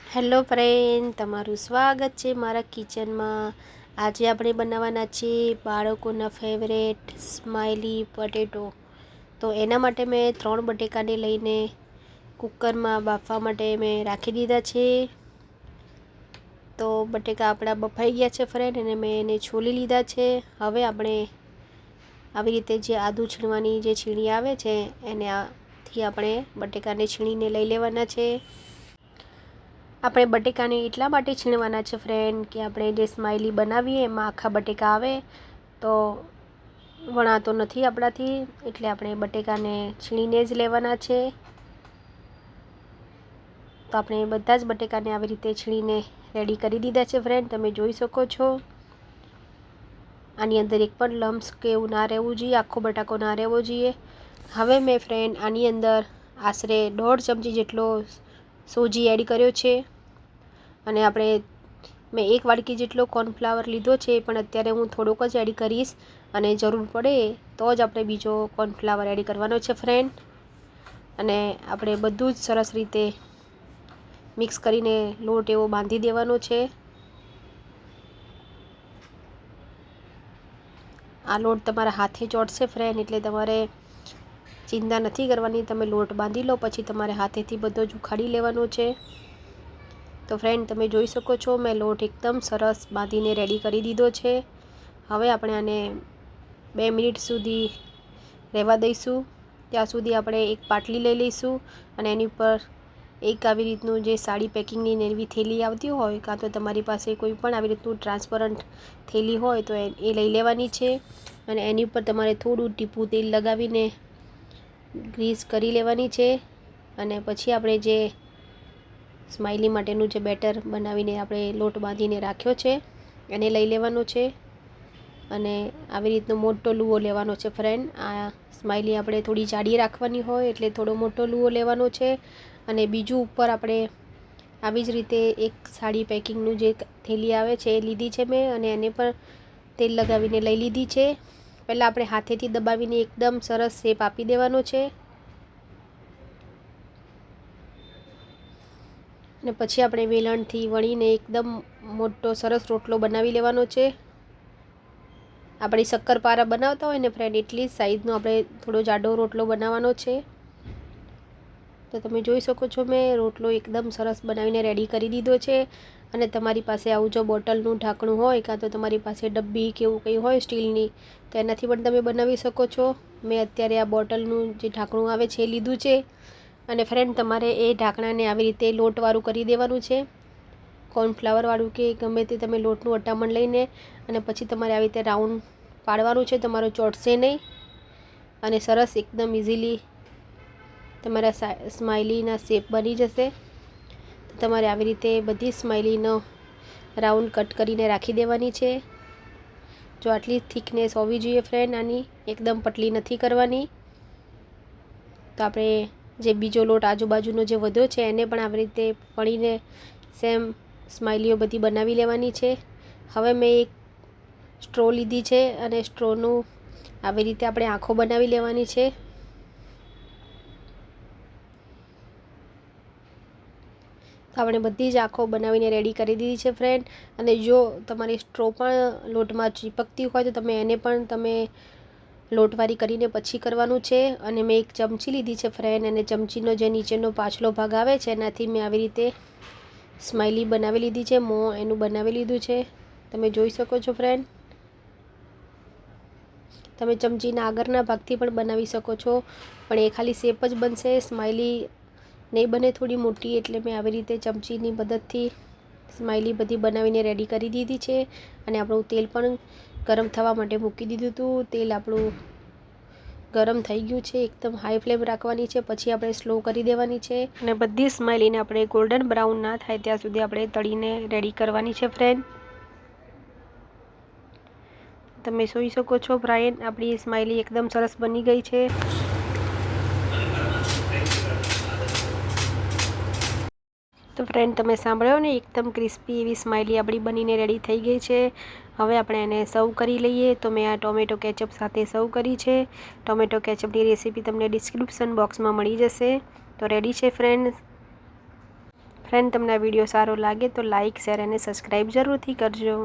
Hello friend, તમારું સ્વાગત છે મારા કિચનમાં। આજે આપણે બનાવવાના છે બાળકોના ફેવરેટ સ્માઇલી પટેટો। તો એના માટે મેં 3 બટેકાને લઈને કુકરમાં બાફવા માટે મેં રાખી દીધા છે। તો બટેકા આપણા બફાઈ ગયા છે ફ્રેન્ડ, અને મેં એને છોલી લીધા છે। હવે આપણે આવી રીતે જે આદું છીણવાની જે છીણી આવે છે એનાથી આપણે બટેકાને છીણીને લઈ લેવાના છે। આપણે બટેકાને એટલા માટે છીણવાના છે ફ્રેન્ડ કે આપણે જે સ્માઇલી બનાવીએ એમાં આખા બટેકા આવે તો વણાતો નથી આપણાથી, એટલે આપણે બટેકાને છીણીને જ લેવાના છે। તો આપણે બધા જ બટેકાને આવી રીતે છીણીને રેડી કરી દીધા છે ફ્રેન્ડ, તમે જોઈ શકો છો। આની અંદર એક પણ લમ્સ કે એવું ના રહેવું જોઈએ, આખો બટાકો ના રહેવો જોઈએ। હવે મેં ફ્રેન્ડ આની અંદર આશરે 1.5 ચમચી જેટલો સોજી એડ કર્યો છે, અને મેં 1 વાડકી જેટલો કોર્નફ્લાવર લીધો છે, પણ અત્યારે હું થોડોક જ એડ કરીશ, અને જરૂર પડે તો જ આપણે બીજો કોર્નફ્લાવર એડ કરવાનો છે ફ્રેન્ડ। અને આપણે બધું જ સરસ રીતે મિક્સ કરીને લોટ એવો બાંધી દેવાનો છે। આ લોટ તમારા હાથે ચોંટશે ફ્રેન્ડ, એટલે તમારે ચિંતા નથી કરવાની। તમે લોટ બાંધી લો પછી તમારે હાથેથી બધો જ ઉખાડી લેવાનો છે। તો ફ્રેન્ડ તમે જોઈ શકો છો મેં લોટ એકદમ સરસ બાંધીને રેડી કરી દીધો છે। હવે આપણે આને 2 મિનિટ સુધી રહેવા દઈશું। ત્યાં સુધી આપણે એક પાટલી લઈ લઈશું, અને એની ઉપર એક આવી રીતનું જે સાડી પેકિંગની એવી થેલી આવતી હોય, કાં તો તમારી પાસે કોઈ પણ આવી રીતનું ટ્રાન્સપરન્ટ થેલી હોય તો એ લઈ લેવાની છે, અને એની ઉપર તમારે થોડું ટીપું તેલ લગાવીને ગ્રીસ કરી લેવાની છે। અને પછી આપણે જે સ્માઇલી માટેનું જે બેટર બનાવીને આપણે લોટ બાંધીને રાખ્યો છે એને લઈ લેવાનો છે, અને આવી રીતનો મોટો લુઓ લેવાનો છે ફ્રેન્ડ। આ સ્માઇલી આપણે થોડી જાડી રાખવાની હોય એટલે થોડો મોટો લુઓ લેવાનો છે। અને બીજું ઉપર આપણે આવી જ રીતે એક સાડી પેકિંગનું જે થેલી આવે છે એ લીધી છે મેં, અને એને પણ તેલ લગાવીને લઈ લીધી છે। પહેલાં આપણે હાથેથી દબાવીને એકદમ સરસ શેપ આપી દેવાનો છે, અને પછી આપણે વેલણથી વણીને એકદમ મોટો સરસ રોટલો બનાવી લેવાનો છે। આપણે શક્કરપારા બનાવતા હોય ને ફ્રેન્ડ, એટલી જ સાઈઝનો આપણે થોડો જાડો રોટલો બનાવવાનો છે। તો તમે જોઈ શકો છો મેં રોટલો એકદમ સરસ બનાવીને રેડી કરી દીધો છે। અને તમારી પાસે આવું જો બોટલનું ઢાંકણું હોય, કાં તો તમારી પાસે ડબ્બી કે એવું કંઈ હોય સ્ટીલની, તો એનાથી પણ તમે બનાવી શકો છો। મેં અત્યારે આ બોટલનું જે ઢાંકણું આવે છે એ લીધું છે। અને ફ્રેન્ડ તમારે એ ઢાંકણાને આવી રીતે લોટવાળું કરી દેવાનું છે, કોર્નફ્લાવરવાળું કે ગમે તે તમે લોટનું અટામણ લઈને, અને પછી તમારે આવી રીતે રાઉન્ડ પાડવાનું છે, તમારો ચોટશે નહીં, અને સરસ એકદમ ઇઝીલી તમારા સ્માઇલીના શેપ બની જશે। તો તમારે આવી રીતે બધી સ્માઇલીનો રાઉન્ડ કટ કરીને રાખી દેવાની છે। જો આટલી થિકનેસ હોવી જોઈએ ફ્રેન્ડ, આની એકદમ પતલી નથી કરવાની। તો આપણે જે બીજો લોટ આજુબાજુનો જે વધ્યો છે એને પણ આવી રીતે વણીને સેમ સ્માઇલીઓ બધી બનાવી લેવાની છે। હવે મેં એક સ્ટ્રો લીધી છે, અને સ્ટ્રોનું આવી રીતે આપણે આંખો બનાવી લેવાની છે। આપણે બધી જ આંખો બનાવીને રેડી કરી દીધી છે ફ્રેન્ડ। અને જો તમારી સ્ટ્રો પણ લોટમાં ચીપકતી હોય તો તમે એને પણ લોટવાળી કરીને પછી કરવાનું છે। અને મેં એક ચમચી લીધી છે ફ્રેન્ડ, અને ચમચીનો જે નીચેનો પાછલો ભાગ આવે છે એનાથી મેં આવી રીતે સ્માઇલી બનાવી લીધી છે, મોં એનું બનાવી લીધું છે, તમે જોઈ શકો છો ફ્રેન્ડ। તમે ચમચીના આગળના ભાગથી પણ બનાવી શકો છો, પણ એ ખાલી શેપ જ બનશે, સ્માઇલી નહીં બને થોડી મોટી, એટલે મેં આવી રીતે ચમચીની મદદથી સ્માઇલી બધી બનાવીને રેડી કરી દીધી છે। અને આપણું તેલ પણ ગરમ થવા માટે મૂકી દીધું હતું। તેલ આપણું ગરમ થઈ ગયું છે, એકદમ હાઈ ફ્લેમ રાખવાની છે, પછી આપણે સ્લો કરી દેવાની છે, અને બધી સ્માઇલીને આપણે ગોલ્ડન બ્રાઉન ના થાય ત્યાં સુધી આપણે તળીને રેડી કરવાની છે ફ્રેન્ડ। તમે જોઈ શકો છો ફ્રેન્ડ, આપણી સ્માઇલી એકદમ સરસ બની ગઈ છે। તો ફ્રેન્ડ તમે સાંભળ્યો ને, એકદમ ક્રિસ્પી એવી સ્માઇલી આપણી બનીને રેડી થઈ ગઈ છે। હવે આપણે એને સર્વ કરી લઈએ। તો મેં આ ટોમેટો કેચઅપ સાથે સર્વ કરી છે। ટોમેટો કેચઅપની રેસીપી તમને ડિસ્ક્રિપ્શન બોક્સમાં મળી જશે। તો રેડી છે ફ્રેન્ડ। ફ્રેન્ડ, તમને આ વિડીયો સારો લાગે તો લાઇક, શેર અને સબસ્ક્રાઈબ જરૂરથી કરજો.